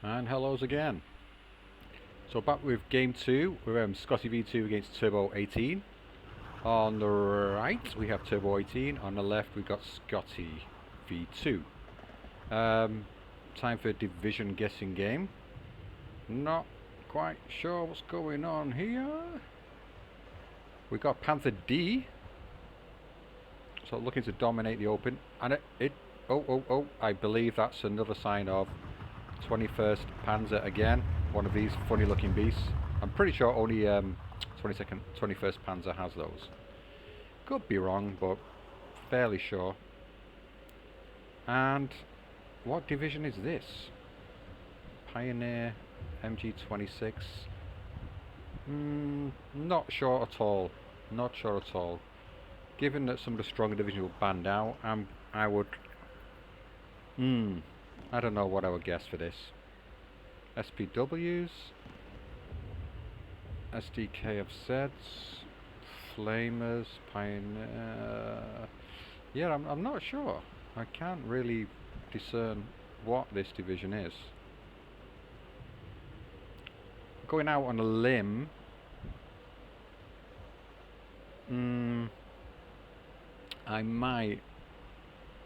And hellos again. So back with game 2, we're Scottyv2 against Turbo18. On the right we have Turbo18, on the left we got Scottyv2. Time for a division guessing game. Not quite sure what's going on here. We got Panther D, so looking to dominate the open, and I believe that's another sign of 21st Panzer again, one of these funny looking beasts. I'm pretty sure only 21st Panzer has those. Could be wrong, but fairly sure. And what division is this? Pioneer MG26. Not sure at all. Not sure at all. Given that some of the stronger divisions were banned out, I would. I don't know what I would guess for this. SPWs, SDKFZs, Flamers, Pioneer. Yeah, I'm not sure. I can't really discern what this division is. Going out on a limb. I might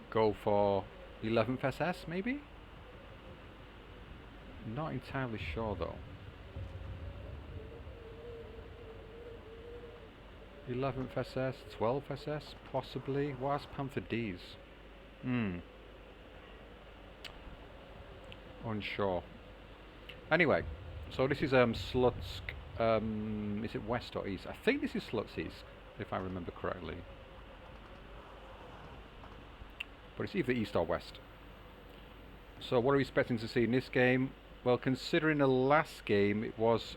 go for 11th SS, maybe? Not entirely sure though. 11th SS, 12th SS, possibly. What's Panther D's? Unsure. Anyway, so this is Slutsk. Is it west or east? I think this is Slutsk, if I remember correctly. But it's either east or west. So what are we expecting to see in this game? Well, considering the last game, it was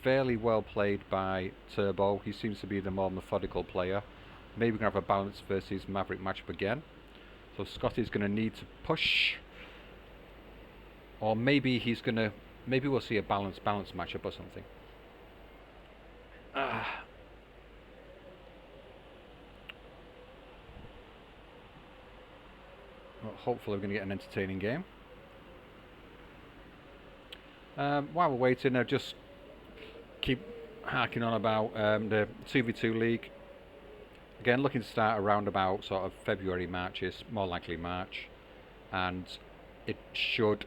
fairly well played by Turbo. He seems to be the more methodical player. Maybe we're going to have a balance versus Maverick matchup again. So Scotty's going to need to push. Or maybe he's going to... Maybe we'll see a balance matchup or something. Well, hopefully we're going to get an entertaining game. While we're waiting, I'll just keep harking on about the 2v2 league. Again, looking to start around about sort of February, March-ish, more likely March. And it should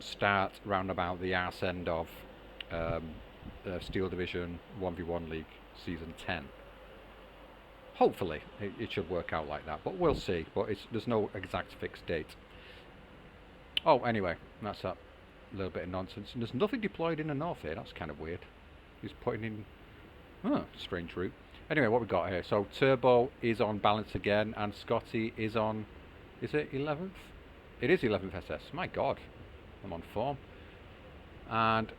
start round about the arse end of the Steel Division 1v1 League Season 10. Hopefully, it should work out like that, but we'll see. But there's no exact fixed date. Oh, anyway, that's that little bit of nonsense. And there's nothing deployed in the north here. That's kind of weird. He's putting in... strange route. Anyway, what we got here. So, Turbo is on balance again, and Scotty is on... Is it 11th? It is 11th SS. My God. I'm on form. And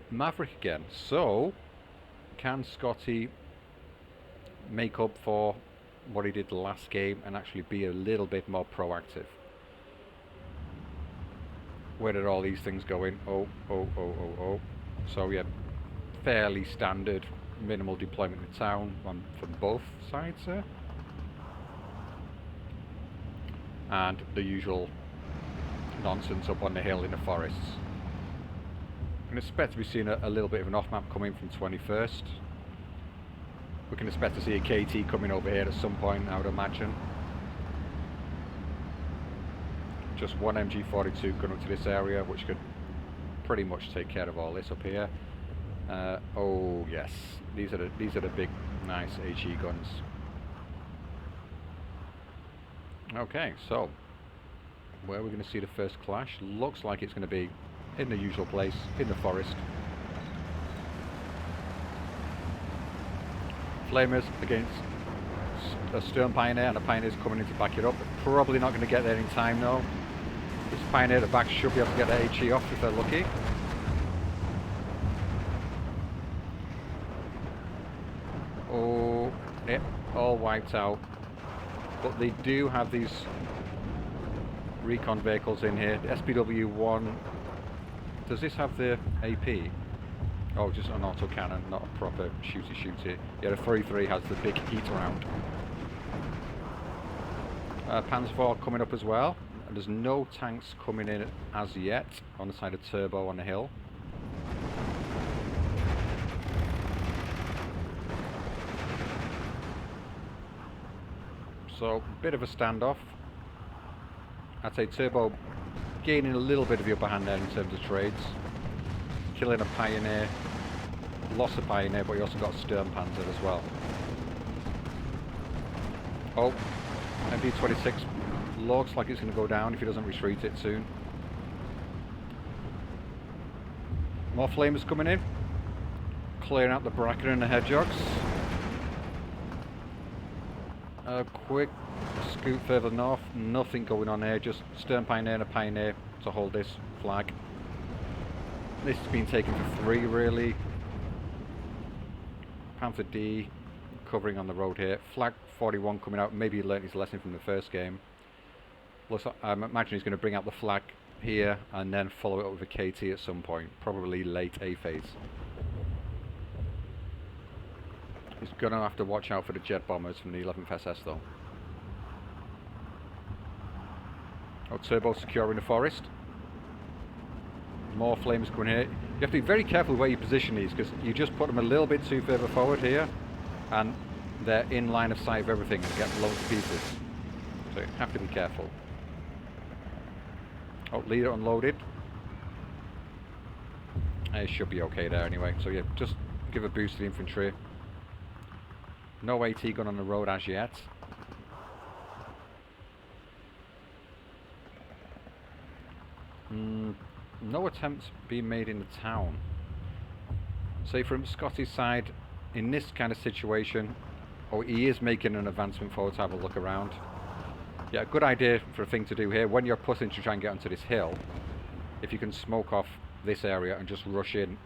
Maverick again. So, can Scotty make up for what he did the last game and actually be a little bit more proactive? Where did all these things go in? Oh. So yeah, fairly standard minimal deployment in town from both sides there. And the usual nonsense up on the hill in the forests. We can expect to be seeing a little bit of an off-map coming from 21st. We can expect to see a KT coming over here at some point, I would imagine. Just one MG42 going up to this area, which could pretty much take care of all this up here. Oh yes, these are the big, nice HE guns. Okay, so where are we going to see the first clash? Looks like it's going to be in the usual place, in the forest. Flamers against a Stern Pioneer, and a Pioneer's coming in to back it up. They're probably not going to get there in time though. This Pioneer at the back should be able to get their HE off if they're lucky. Oh, it all wiped out. But they do have these recon vehicles in here. The SPW1. Does this have the AP? Oh, just an autocannon, not a proper shooty. Yeah, the 3-3 has the big heat round. Panzer IV coming up as well. and there's no tanks coming in as yet on the side of Turbo on the hill. So, bit of a standoff. I'd say Turbo gaining a little bit of the upper hand there in terms of trades. Killing a Pioneer, lost a Pioneer, but he also got a Sturmpanzer as well. Oh, MD-26 looks like it's going to go down if he doesn't retreat it soon. More flamers coming in. Clearing out the Bracken and the Hedgehogs. A quick scoot further north, nothing going on here, just Stern Pioneer and a Pioneer to hold this flag. This has been taken for 3 really. Panther D covering on the road here. Flag 41 coming out, maybe he learnt his lesson from the first game. Plus, I imagine he's going to bring out the flag here and then follow it up with a KT at some point, probably late A phase. He's going to have to watch out for the jet bombers from the 11th SS though. Oh, Turbo securing the forest. More flames coming here. You have to be very careful where you position these because you just put them a little bit too further forward here and they're in line of sight of everything and get blown to pieces. So you have to be careful. Oh, leader unloaded. It should be okay there anyway. So yeah, just give a boost to the infantry. No AT gun on the road as yet. No attempts being made in the town. Say from Scotty's side, in this kind of situation, oh, he is making an advancement forward to have a look around. Yeah, a good idea for a thing to do here, when you're pushing to try and get onto this hill, if you can smoke off this area and just rush in,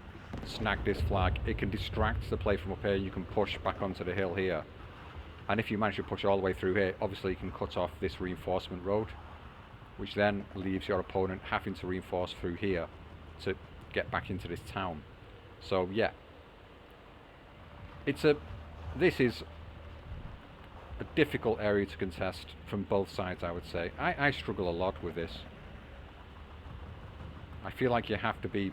snag this flag, it can distract the play from up here, you can push back onto the hill here. And if you manage to push all the way through here, obviously you can cut off this reinforcement road, which then leaves your opponent having to reinforce through here to get back into this town. So yeah, this is a difficult area to contest from both sides, I would say. I struggle a lot with this. I feel like you have to be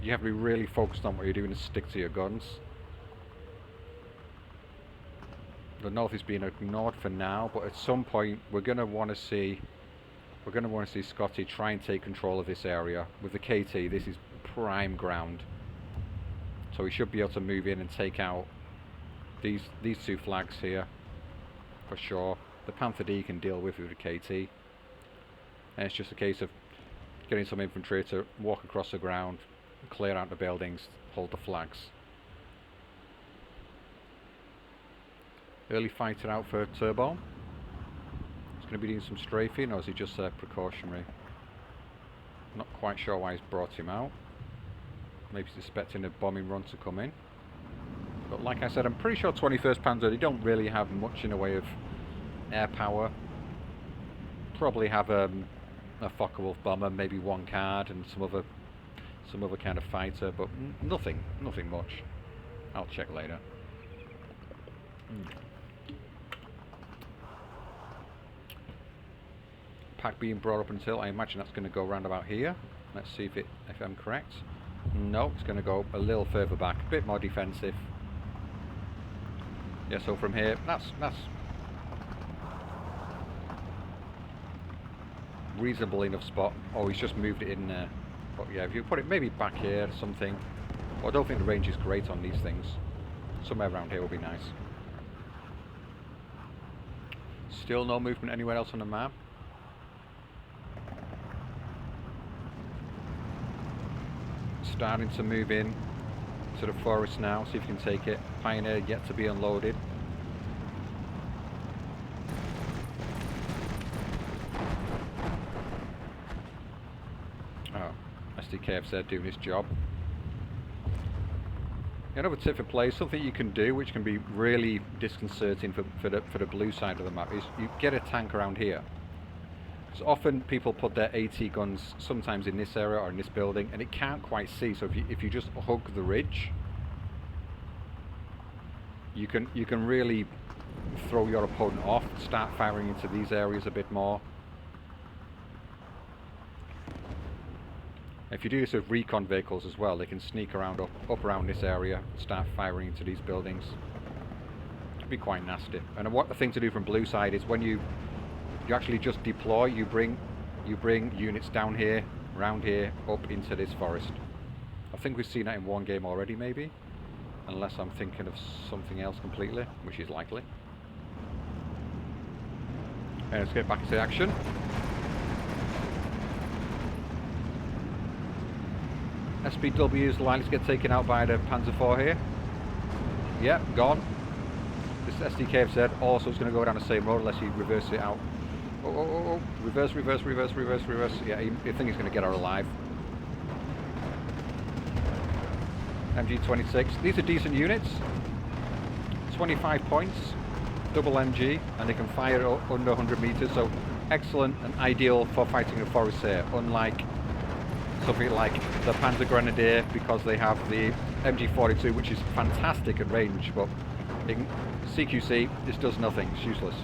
really focused on what you're doing and stick to your guns. The north is being ignored for now, but at some point we're going to want to see Scotty try and take control of this area. With the KT, this is prime ground. So he should be able to move in and take out these 2 flags here, for sure. The Panther D can deal with the KT. And it's just a case of getting some infantry to walk across the ground, clear out the buildings, hold the flags. Early fighter out for Turbo. He's going to be doing some strafing, or is he just precautionary? Not quite sure why he's brought him out. Maybe he's expecting a bombing run to come in. But like I said, I'm pretty sure 21st Panzer, they don't really have much in the way of air power. Probably have a Focke-Wulf bomber, maybe 1 card and some other kind of fighter, but nothing much. I'll check later. Pack being brought up until, I imagine that's going to go round about here. Let's see if I'm correct. No, it's going to go a little further back, a bit more defensive. Yeah, so from here, that's reasonable enough spot. Oh, he's just moved it in there. But yeah, if you put it maybe back here, something. Well, I don't think the range is great on these things. Somewhere around here will be nice. Still no movement anywhere else on the map. Starting to move in to the forest now, see if you can take it. Pioneer yet to be unloaded. Oh, SDKF's there doing his job. Another tip for play, something you can do which can be really disconcerting for the blue side of the map, is you get a tank around here. So often people put their AT guns sometimes in this area or in this building and it can't quite see, so if you just hug the ridge, you can really throw your opponent off, start firing into these areas a bit more. If you do this with recon vehicles as well, they can sneak around up around this area, start firing into these buildings. It'd be quite nasty. And what the thing to do from blue side is when you actually just deploy, you bring units down here, around here, up into this forest. I think we've seen that in one game already, maybe, unless I'm thinking of something else completely, which is likely. And let's get back into action. SPW is likely to get taken out by the Panzer IV here. Yep, gone. This SDK have said also is going to go down the same road unless he reverses it out. Oh. Reverse. Yeah, I think he's going to get out alive. MG26. These are decent units. 25 points. Double MG. And they can fire under 100 meters. So excellent and ideal for fighting the forest here. Unlike something like the Panzer Grenadier, because they have the MG42, which is fantastic at range. But in CQC, this does nothing. It's useless.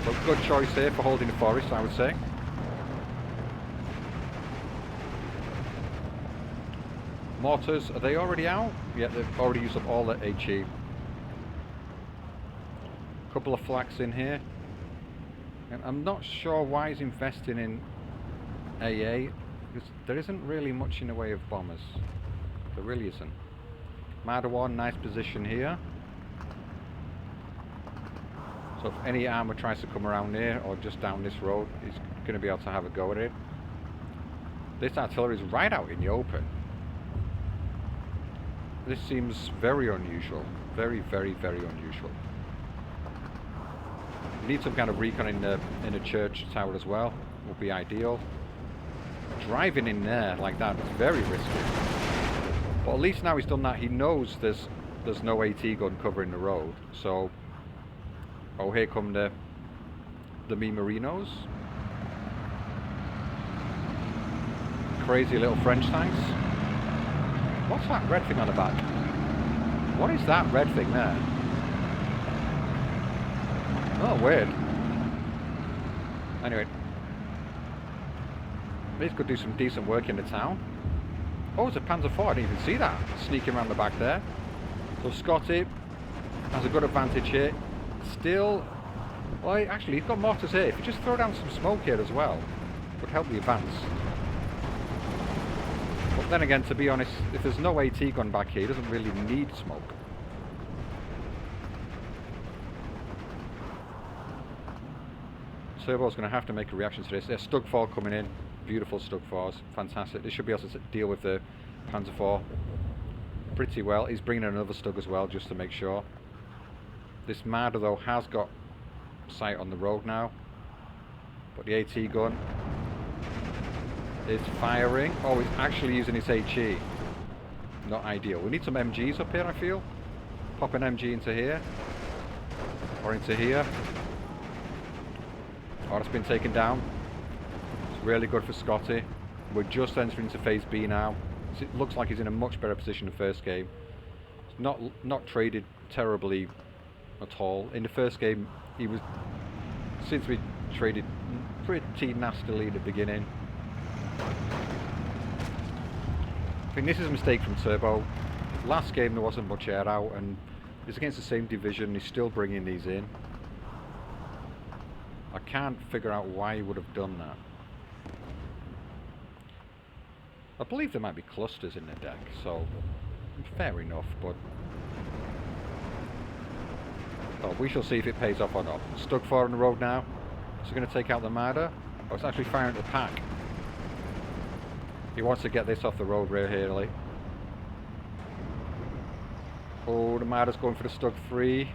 But good choice here for holding the forest, I would say. Mortars, are they already out? Yeah, they've already used up all the HE. Couple of flaks in here. And I'm not sure why he's investing in AA, because there isn't really much in the way of bombers. There really isn't. Marder 1, nice position here. So if any armour tries to come around here or just down this road, he's going to be able to have a go at it. This artillery is right out in the open. This seems very unusual. Very unusual. We need some kind of recon in the church tower as well. Would be ideal. Driving in there like that is very risky. But at least now he's done that, he knows there's no AT gun covering the road. So, oh, here come the Me Marinos. Crazy little French tanks. What's that red thing on the back? What is that red thing there? Oh, weird. Anyway. These could do some decent work in the town. Oh, it's a Panzer IV, I didn't even see that. Sneaking around the back there. So Scotty has a good advantage here. Still, well, actually, he's got mortars here. If you just throw down some smoke here as well, it would help the advance. But then again, to be honest, if there's no AT gun back here, he doesn't really need smoke. Turbo's going to have to make a reaction to this. There's Stug 4 coming in. Beautiful Stug 4s. Fantastic. They should be able to deal with the Panzer IV pretty well. He's bringing in another Stug as well, just to make sure. This Marder, though, has got sight on the road now. But the AT gun is firing. Oh, he's actually using his HE. Not ideal. We need some MGs up here, I feel. Pop an MG into here. Or into here. Oh, it's been taken down. It's really good for Scotty. We're just entering into phase B now. It looks like he's in a much better position the first game. It's not traded terribly at all. In the first game, he was, since we traded pretty nastily at the beginning. I think this is a mistake from Turbo. Last game there wasn't much air out, and it's against the same division. He's still bringing these in. I can't figure out why he would have done that. I believe there might be clusters in the deck, so fair enough, but oh, we shall see if it pays off or not. Stug 4 on the road now. Is he going to take out the Marder? Oh, it's actually firing at the pack. He wants to get this off the road really. Oh, the Marder's going for the Stug 3. Is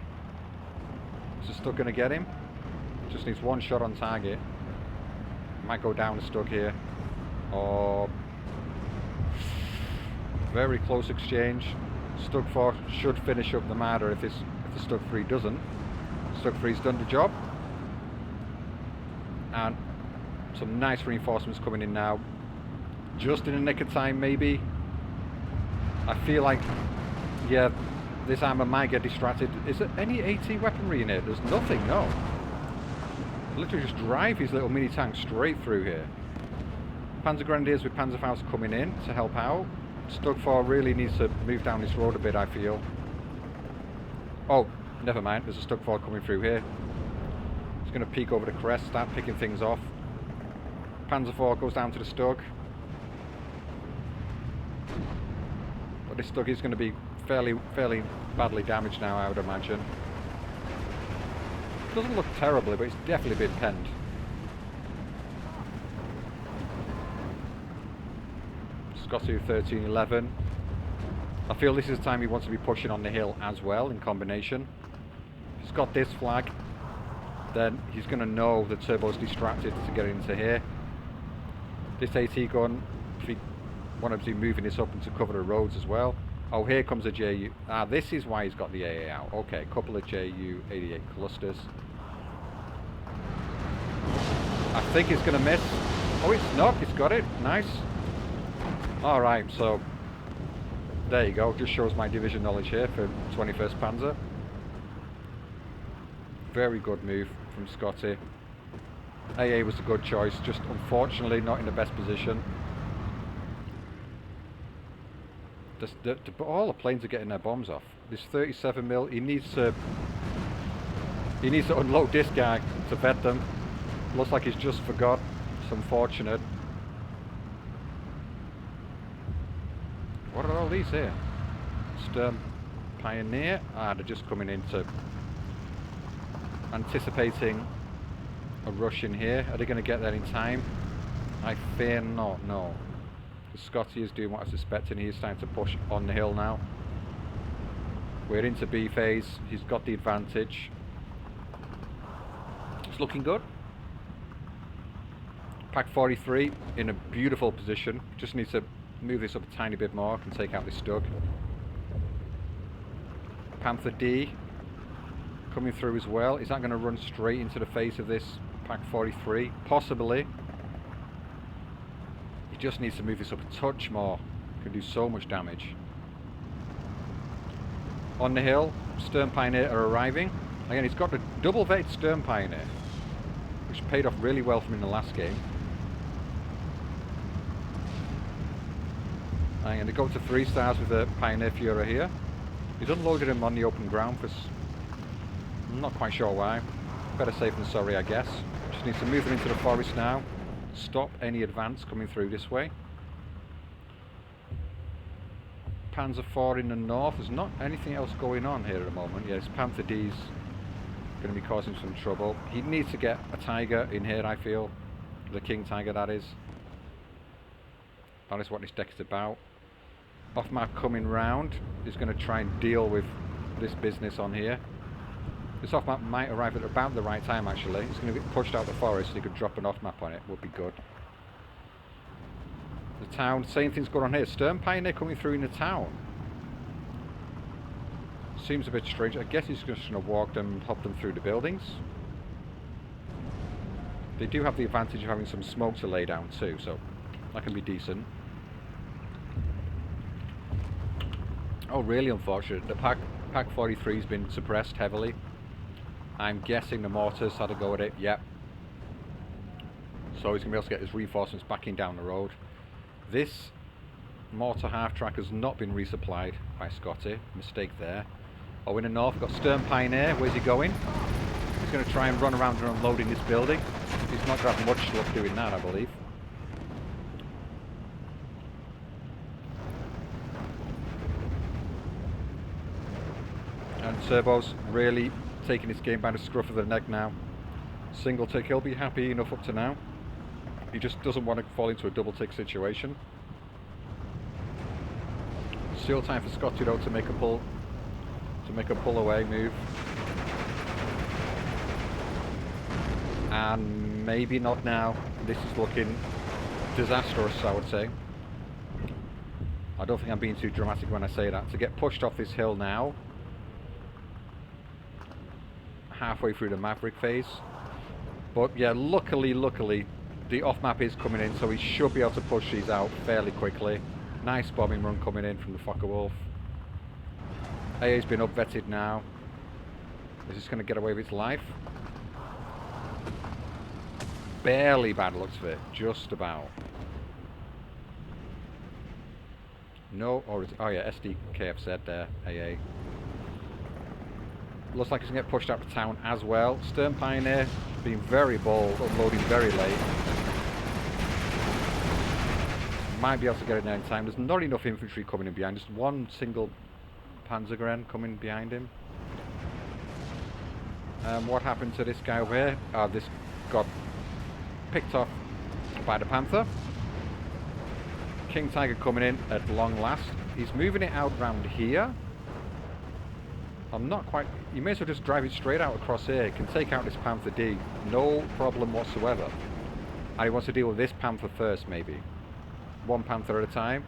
the Stug going to get him? Just needs one shot on target. Might go down the Stug here. Oh, very close exchange. Stug 4 should finish up the Marder if the Stug 3 doesn't. Stug 3's done the job. And some nice reinforcements coming in now. Just in the nick of time, maybe. I feel like, yeah, this armor might get distracted. Is there any AT weaponry in here? There's nothing, no. Literally just drive his little mini tank straight through here. Panzer Grenadiers with Panzerfaust coming in to help out. Stug 4 really needs to move down this road a bit, I feel. Oh, never mind, there's a Stug 4 coming through here. It's going to peek over the crest, start picking things off. Panzer 4 goes down to the Stug. But this Stug is going to be fairly badly damaged now, I would imagine. Doesn't look terribly, but it's definitely been penned. Scottyv2 I feel this is the time he wants to be pushing on the hill as well in combination. If he's got this flag, then he's going to know the turbo's distracted to get into here. This AT gun, if he wanted to be moving this up and to cover the roads as well. Oh, here comes a JU. Ah, this is why he's got the AA out. Okay, a couple of JU-88 clusters. I think it's going to miss. Oh, it's not. It's got it. Nice. Alright, so there you go. Just shows my division knowledge here for 21st Panzer. Very good move from Scotty. AA was a good choice, just unfortunately not in the best position. All the planes are getting their bombs off. This 37mm, he needs to unload this guy to vet them. Looks like he's just forgot. It's unfortunate. What are all these here? Stern Pioneer. Ah, they're just coming into anticipating a rush in here. Are they going to get there in time? I fear not, no. Scotty is doing what I was suspecting. He is starting to push on the hill now. We're into B phase. He's got the advantage. It's looking good. Pack 43 in a beautiful position. Just needs to move this up a tiny bit more. Can take out this Stug. Panther D coming through as well. Is that going to run straight into the face of this Pack 43? Possibly. He just needs to move this up a touch more. Can do so much damage. On the hill, Stern Pioneer are arriving. Again, he's got the double vetted Stern Pioneer, which paid off really well for him in the last game. And they go to 3 stars with the Pioneer Fuhrer here. He's unloaded him on the open ground for... I'm not quite sure why. Better safe than sorry, I guess. Just needs to move them into the forest now. Stop any advance coming through this way. Panzer 4 in the north. There's not anything else going on here at the moment. Yes, Panther D's going to be causing some trouble. He needs to get a Tiger in here, I feel. The King Tiger, that is. That is what this deck is about. Off map coming round is going to try and deal with this business on here. This off map might arrive at about the right time, actually. It's going to get pushed out the forest so you could drop an off map on it. Would be good. The town, same thing's going on here. Stern Pioneer coming through in the town. Seems a bit strange. I guess he's just going to walk them, hop them through the buildings. They do have the advantage of having some smoke to lay down too, so that can be decent. Oh, really unfortunate. The Pack 43 has been suppressed heavily. I'm guessing the mortars had to go at it. Yep. So he's going to be able to get his reinforcements backing down the road. This mortar half-track has not been resupplied by Scotty. Mistake there. Oh, in the north, we've got Stern Pioneer. Where's he going? He's going to try and run around and unloading this building. He's not going to have much luck doing that, I believe. And Turbo's really taking this game by the scruff of the neck now. Single tick, he'll be happy enough up to now. He just doesn't want to fall into a double tick situation. Still time for Scotty though to make a pull away move. And maybe not now. This is looking disastrous, I would say. I don't think I'm being too dramatic when I say that. To get pushed off this hill now, halfway through the Maverick phase. But yeah, luckily the off map is coming in, so he should be able to push these out fairly quickly. Nice bombing run coming in from the Focke-Wulf. AA's been up vetted now. Is this going to get away with its life? Barely bad looks for it, just about. No, or is it, oh yeah, SDKFZ there, AA. Looks like he's going to get pushed out of town as well. Stern Pioneer being very bold, unloading very late. Might be able to get it there in time. There's not enough infantry coming in behind. Just one single Panzergren coming behind him. What happened to this guy over here? This got picked off by the Panther. King Tiger coming in at long last. He's moving it out round here. I'm not quite... You may as well just drive it straight out across here. Can take out this Panther D. No problem whatsoever. And he wants to deal with this Panther first, maybe. One Panther at a time.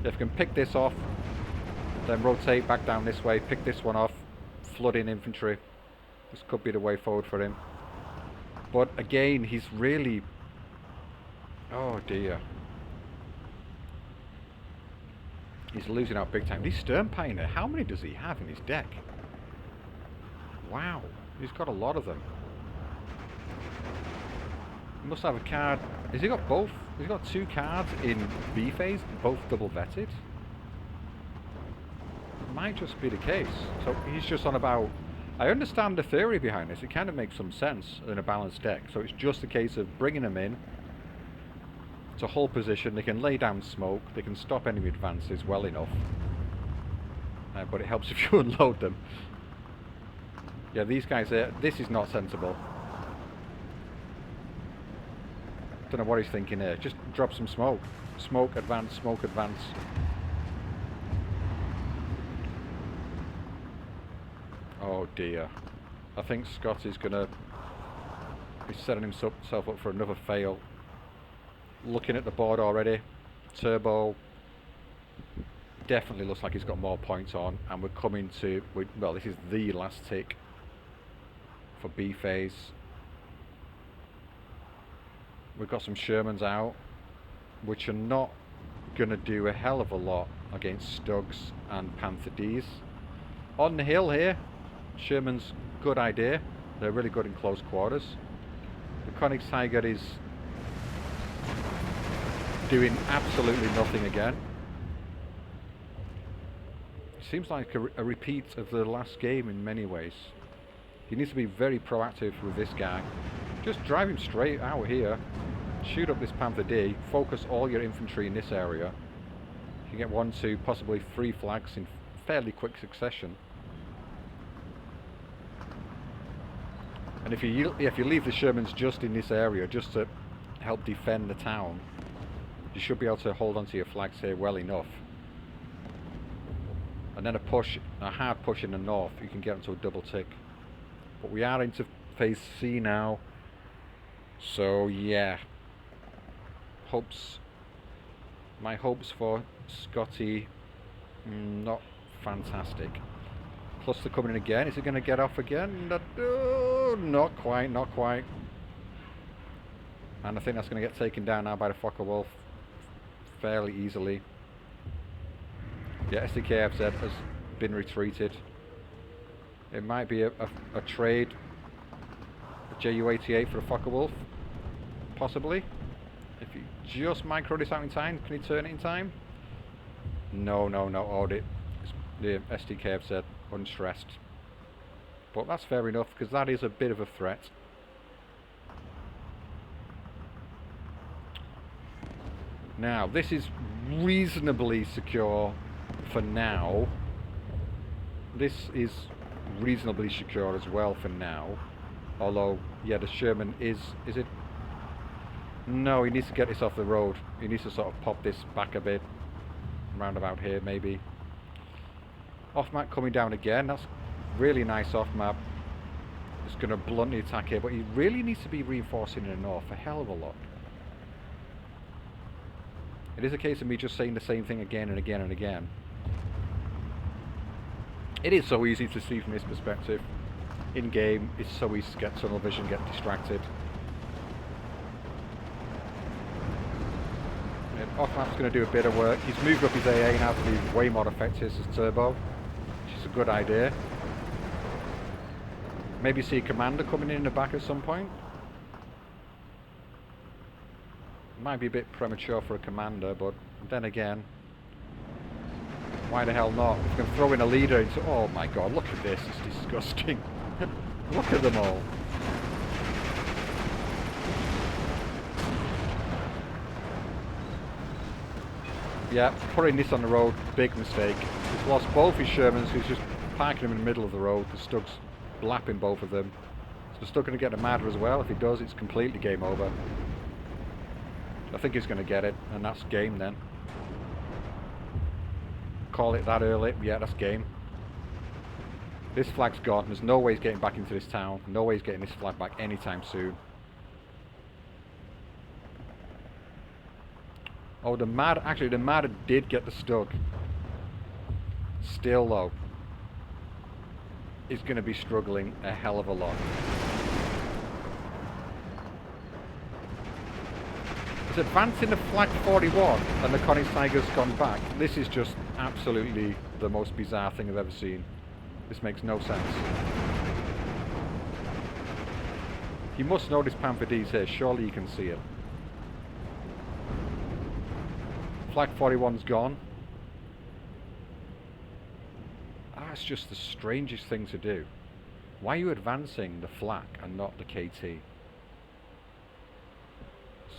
If we can pick this off, then rotate back down this way, pick this one off, flood in infantry. This could be the way forward for him. But again, he's really... Oh dear. He's losing out big time. These Stern Pioneer, how many does he have in his deck? Wow, he's got a lot of them. He must have a card. Has he got both? He's got 2 cards in B phase, both double vetted. Might just be the case. So he's just on about... I understand the theory behind this. It kind of makes some sense in a balanced deck. So it's just a case of bringing them in to hold position. They can lay down smoke. They can stop enemy advances well enough. But it helps if you unload them. Yeah, these guys here, this is not sensible. Don't know what he's thinking here. Just drop some smoke. Smoke, advance, smoke, advance. Oh dear. I think Scott is going to be setting himself up for another fail. Looking at the board already. Turbo definitely looks like he's got more points on. And we're coming to... Well, this is the last tick for B phase. We've got some Shermans out, which are not going to do a hell of a lot against Stugs and Panther Ds. On the hill here, Sherman's good idea. They're really good in close quarters. The Koenigs Tiger is doing absolutely nothing again. Seems like a repeat of the last game in many ways. He needs to be very proactive with this guy. Just drive him straight out here. Shoot up this Panther D. Focus all your infantry in this area. You can get 1, 2, possibly 3 flags in fairly quick succession. And if you leave the Shermans just in this area, just to help defend the town, you should be able to hold onto your flags here well enough. And then a hard push in the north, you can get into a double tick. But we are into phase C now. So yeah, my hopes for Scotty, not fantastic. Plus they're coming in again. Is it going to get off again? Not quite, not quite. And I think that's going to get taken down now by the Focke-Wulf fairly easily. Yeah, SDKFZ has been retreated. It might be a trade, a JU-88 for a Focke-Wulf, possibly. If you just micro this out in time, can you turn it in time? No, audit. The SDKFZ unstressed. But that's fair enough, because that is a bit of a threat. Now, this is reasonably secure for now. This is reasonably secure as well for now. Although, yeah, the Sherman is it? No, he needs to get this off the road. He needs to sort of pop this back a bit. Round about here, maybe. Off-map coming down again. That's really nice off-map. It's going to blunt the attack here, but he really needs to be reinforcing in the north a hell of a lot. It is a case of me just saying the same thing again and again and again. It is so easy to see from this perspective. In game, it's so easy to get tunnel vision, get distracted. Off-map's going to do a bit of work. He's moved up his AA now to be way more effective as Turbo, which is a good idea. Maybe see a commander coming in the back at some point. Might be a bit premature for a commander, but then again, Why the hell not? If we can throw in a leader into... Oh my god, look at this. It's disgusting. Look at them all. Yeah, putting this on the road, big mistake. He's lost both his Shermans, he's just parking them in the middle of the road. The Stug's blapping both of them. So the Stug going to get the Marder as well. If he does, it's completely game over. I think he's going to get it, and that's game then. Call it that early, yeah, that's game. This flag's gone, there's no way he's getting back into this town. No way he's getting this flag back anytime soon. Oh, the Marder, actually the Marder did get the Stug. Still though, he's going to be struggling a hell of a lot. He's advancing the flag 41 and the Koenigsteiger's gone back. This is just absolutely the most bizarre thing I've ever seen. This makes no sense. You must know this Panther D's here, surely you can see it. Flag 41's gone. That's just the strangest thing to do. Why are you advancing the flak and not the KT?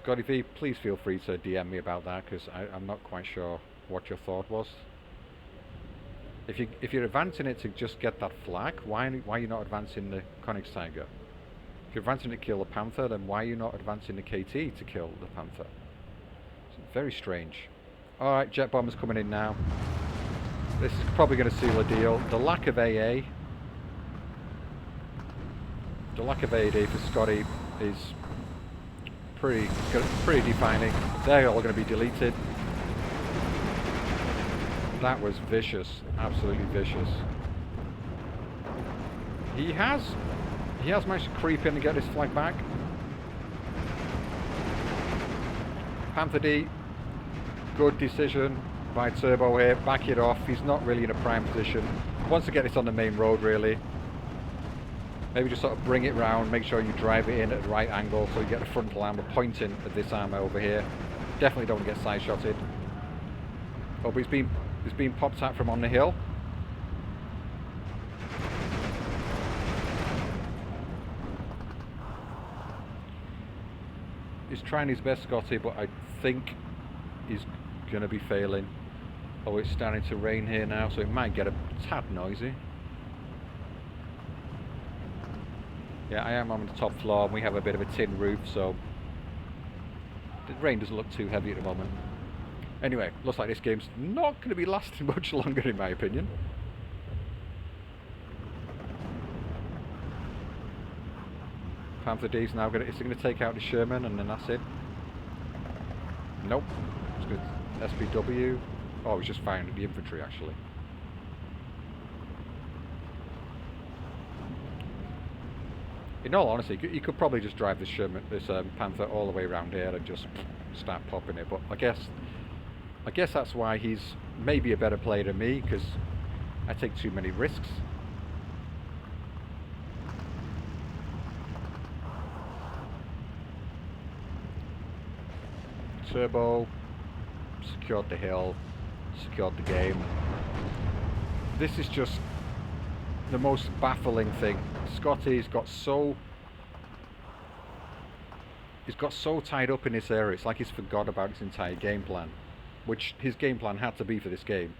Scottyv2, please feel free to DM me about that, because I'm not quite sure what your thought was. If you're advancing it to just get that flag, why are you not advancing the Koenigsteiger? If you're advancing to kill the Panther, then why are you not advancing the KT to kill the Panther? It's very strange. Alright, jet bombers coming in now. This is probably going to seal a deal. The lack of AA for Scotty is pretty defining. They're all going to be deleted. That was vicious, absolutely vicious. He has managed to creep in and get his flag back. Panther D, good decision by Turbo here. Back it off. He's not really in a prime position. Wants to get this on the main road really. Maybe just sort of bring it round, make sure you drive it in at the right angle so you get the frontal armour pointing at this armour over here. Definitely don't want to get side shotted. Oh, but he's been popped at from on the hill. He's trying his best, Scotty, but I think he's going to be failing. Oh, it's starting to rain here now, so it might get a tad noisy. Yeah, I am on the top floor and we have a bit of a tin roof, so the rain doesn't look too heavy at the moment. Anyway, looks like this game's not going to be lasting much longer in my opinion. Panther D's now going to take out the Sherman and then that's it. Nope. It's good. SPW. Oh, he's just firing at the infantry actually. In all honesty, you could probably just drive this Sherman, this Panther all the way around here and just start popping it. But I guess that's why he's maybe a better player than me, because I take too many risks. Turbo secured the hill, secured the game. This is just the most baffling thing. Scotty's got so tied up in this area. It's like he's forgot about his entire game plan, which his game plan had to be for this game.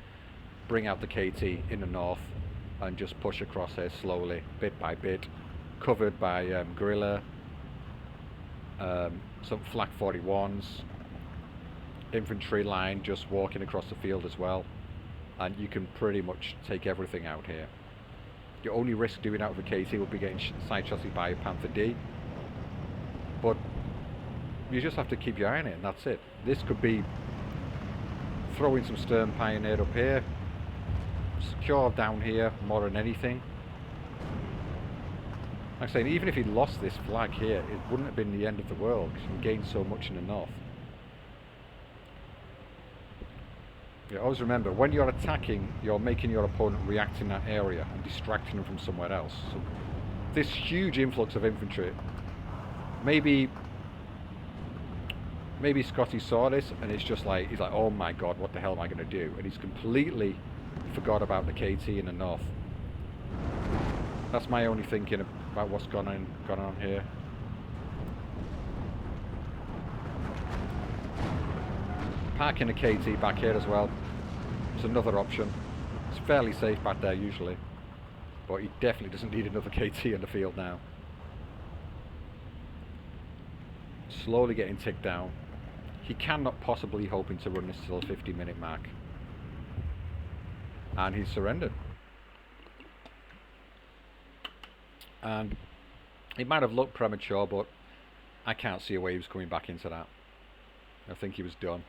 Bring out the KT in the north and just push across here slowly, bit by bit, covered by guerrilla, some flak 41s, infantry line just walking across the field as well, and you can pretty much take everything out here. Your only risk doing out of a KT would be getting side chassis by a Panther D, but you just have to keep your eye on it and that's it. This could be throwing some Stern Pioneer up here, secure down here more than anything. Like I say, even if he lost this flag here, it wouldn't have been the end of the world because you gained so much in the north. Yeah, always remember, when you're attacking, you're making your opponent react in that area and distracting them from somewhere else. So this huge influx of infantry, maybe Scotty saw this and it's just like, he's like, oh my god, what the hell am I going to do? And he's completely forgot about the KT in the north. That's my only thinking about what's gone on here. Parking a KT back here as well. It's another option. It's fairly safe back there usually, but he definitely doesn't need another KT in the field now. Slowly getting ticked down. He cannot possibly hoping to run this till the 50-minute mark. And he's surrendered. And it might have looked premature, but I can't see a way he was coming back into that. I think he was done.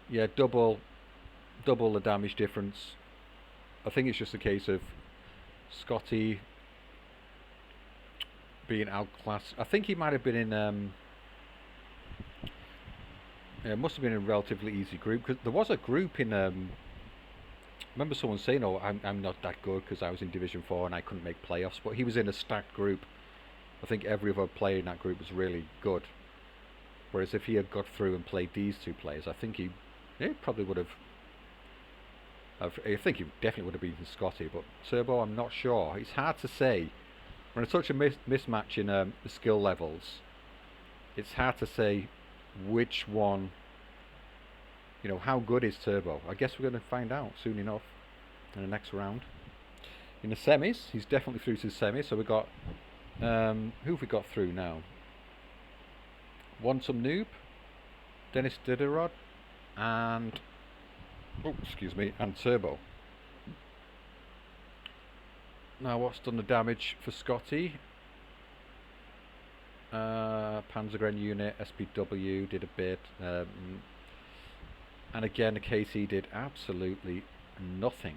Yeah, double the damage difference. I think it's just a case of Scotty being outclassed. I think he might have been in it must have been a relatively easy group, because there was a group in I remember someone saying, oh, I'm not that good because I was in Division 4 and I couldn't make playoffs, but he was in a stacked group. I think every other player in that group was really good, whereas if he had got through and played these two players, I think he probably would have. I think he definitely would have beaten Scotty, but Turbo, I'm not sure. It's hard to say. When it's such a mismatch in the skill levels, it's hard to say which one, you know, how good is Turbo. I guess we're going to find out soon enough in the next round. In the semis, he's definitely through to the semis, so we've got, who have we got through now? One Some Noob, Dennis Diderot, and, oh, excuse me, and Turbo. Now, what's done the damage for Scotty? Panzergren unit, SPW did a bit, and again the KT did absolutely nothing.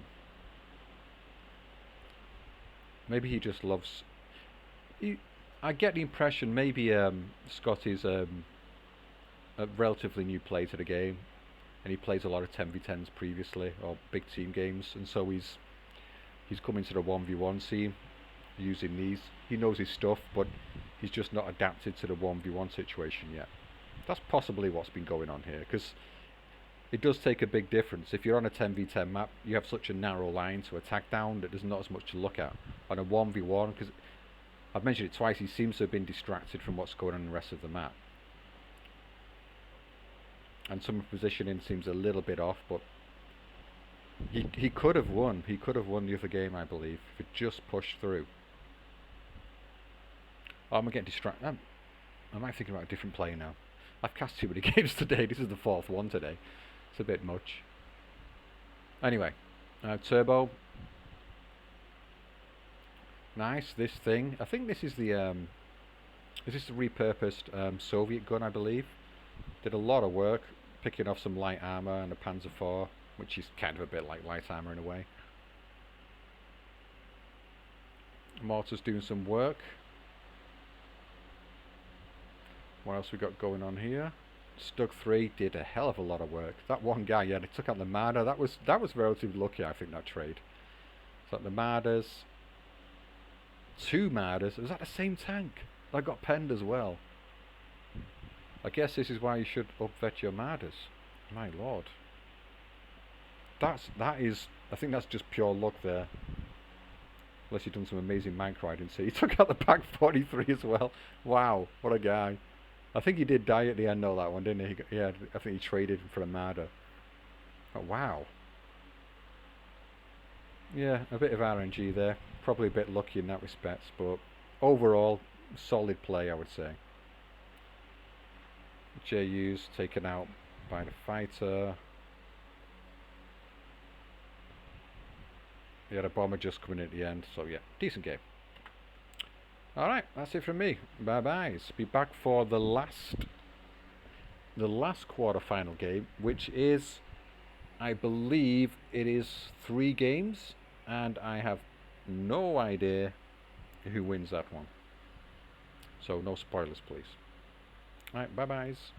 Maybe he just loves. I get the impression maybe Scotty's a relatively new player to the game, and he plays a lot of 10v10s previously or big team games, and so he's coming to the 1v1 scene using these. He knows his stuff, but he's just not adapted to the 1v1 situation yet. That's possibly what's been going on here, because it does take a big difference. If you're on a 10v10 map, you have such a narrow line to attack down that there's not as much to look at. On a 1v1, because I've mentioned it twice, he seems to have been distracted from what's going on in the rest of the map. And some positioning seems a little bit off, but he could have won. He could have won the other game, I believe, if he just pushed through. Oh, I'm getting distracted. Am I thinking about a different player now? I've cast too many games today. This is the 4th one today. It's a bit much. Anyway, Turbo. Nice, this thing. I think this is the is this the repurposed Soviet gun, I believe. Did a lot of work picking off some light armor and a Panzer IV, which is kind of a bit like light armor in a way. Mortar's doing some work. What else we got going on here? Stug3 did a hell of a lot of work. That one guy, yeah, they took out the Marder. That was relatively lucky, I think, that trade. So the Marders, 2 Marders. Was that the same tank? That got penned as well. I guess this is why you should upvet your Marders. My lord. That is, I think that's just pure luck there. Unless you've done some amazing mic riding. So he took out the Pack 43 as well. Wow, what a guy. I think he did die at the end of that one, didn't he? Yeah, I think he traded for a Marder. Oh, wow. Yeah, a bit of RNG there. Probably a bit lucky in that respect, but overall, solid play, I would say. JU's taken out by the fighter. He had a bomber just coming in at the end, so yeah, decent game. Alright, that's it from me. Bye bye. Be back for the last quarter-final game, which is, I believe it is 3 games, and I have no idea who wins that one. So no spoilers, please. Alright, bye byes.